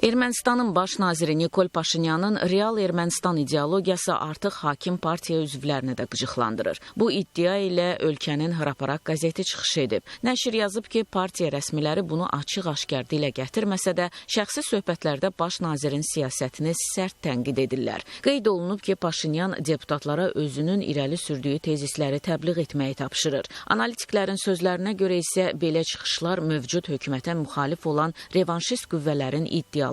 Ermənistanın baş naziri Nikol Paşinyanın real Ermənistan ideologiyası artıq hakim partiya üzvlərini də qıcıqlandırır. Bu iddia ilə ölkənin Hraparak qəzeti çıxış edib. Nəşr yazıb ki, partiya rəsmiləri bunu açıq-aşkar dilə gətirməsə də, şəxsi söhbətlərdə baş nazirin siyasətini sərt tənqid edirlər. Qeyd olunub ki, Paşinyan deputatlara özünün irəli sürdüyü tezisləri təbliğ etməyi tapşırır. Analitiklərin sözlərinə görə isə belə çıxışlar mövcud hökumətə müxalif olan revanşist qüvvələrin iddialarıdır.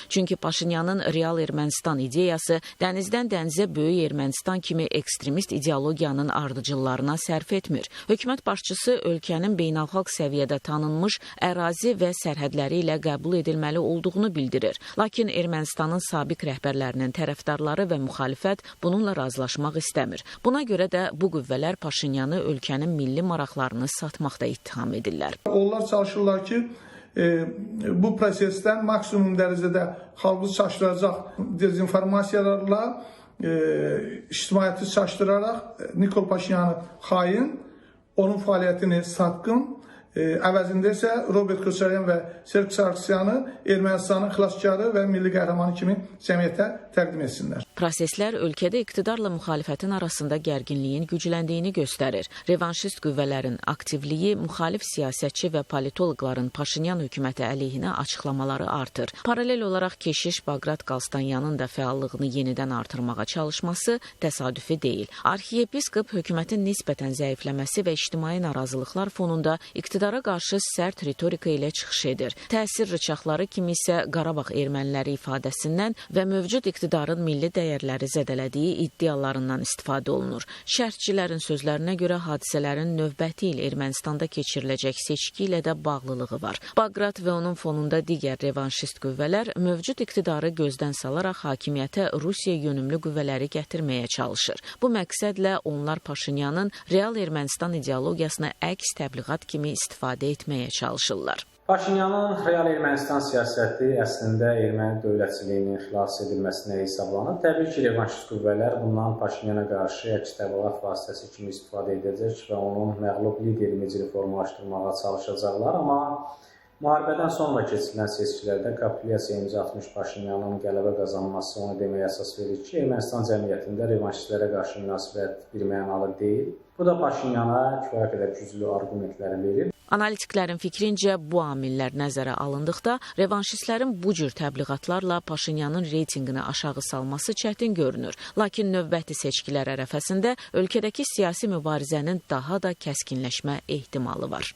Çünki Paşinyanın real Ermənistan ideyası dənizdən dənizə böyük Ermənistan kimi ekstremist ideologiyanın ardıcıllarına sərf etmir. Hökumət başçısı ölkənin beynəlxalq səviyyədə tanınmış ərazi və sərhədləri ilə qəbul edilməli olduğunu bildirir. Lakin Ermənistanın sabiq rəhbərlərinin tərəfdarları və müxalifət bununla razılaşmaq istəmir. Buna görə də bu qüvvələr Paşinyanı ölkənin milli maraqlarını satmaqda ittiham edirlər. Onlar çalışırlar ki, bu prosesdən maksimum dərəcədə xalqı çaşdıracaq dezinformasiyalarla ictimaiyyəti çaşdıraraq Nikol Paşinyanı xain, onun fəaliyyətini satqın, əvəzində isə Robert Koçaryan və Serj Sarkisyanı Ermənistanın xilaskarı və milli qəhrəmanı kimi cəmiyyətə təqdim etsinlər. Proseslər ölkədə iqtidarla müxalifətin arasında gərginliyin gücləndiyini göstərir. Revanşist qüvvələrin aktivliyi, müxalif siyasətçi və politoloqların Paşinyan hökuməti əleyhinə açıqlamaları artır. Paralel olaraq keşiş Baqrat Qalstanyanın da fəallığını yenidən artırmağa çalışması təsadüfi deyil. Arxiyepiskop hökumətin nisbətən zəifləməsi və ictimai narazılıqlar fonunda iqtidara qarşı sərt ritorika ilə çıxış edir. Təsir rıçaqları kimi isə Qarabağ erməniləri ifadəsindən və mövcud iqtidarın milli dəyərləri zədələdiyi iddialarından istifadə olunur. Şərhçilərin sözlərinə görə hadisələrin növbəti il Ermənistanda keçiriləcək seçki ilə də bağlılığı var. Baqrat və onun fonunda digər revanşist qüvvələr mövcud iqtidarı gözdən salaraq hakimiyyətə Rusiya yönümlü qüvvələri gətirməyə çalışır. Bu məqsədlə onlar Paşinyanın real Ermənistan ideologiyasına əks təbliğat kimi istifadə etməyə çalışırlar. Paşinyanın real Ermənistan siyasəti əslində erməni dövlətçiliyinin xilas edilməsinə hesablanır. Təbii ki, revanşist qüvvələr bundan Paşinyana qarşı əks təbliğat vasitəsi kimi istifadə edəcək və onun məğlub lider imicini formalaşdırmağa çalışacaqlar. Amma müharibədən sonra keçirilən seçkilərdə kapitulyasiya imza atmış Paşinyanın qələbə qazanması onu deməyə əsas verir ki, Ermənistan cəmiyyətində revanşistlərə qarşı münasibət birmənalı deyil. Bu da Paşinyana kifayət qədər güclü arqumentləri verir. Analitiklərin fikrincə bu amillər nəzərə alındıqda revanşistlərin bu cür təbliğatlarla Paşinyanın reytinqini aşağı salması çətin görünür. Lakin növbəti seçkilər ərəfəsində ölkədəki siyasi mübarizənin daha da kəskinləşmə ehtimalı var.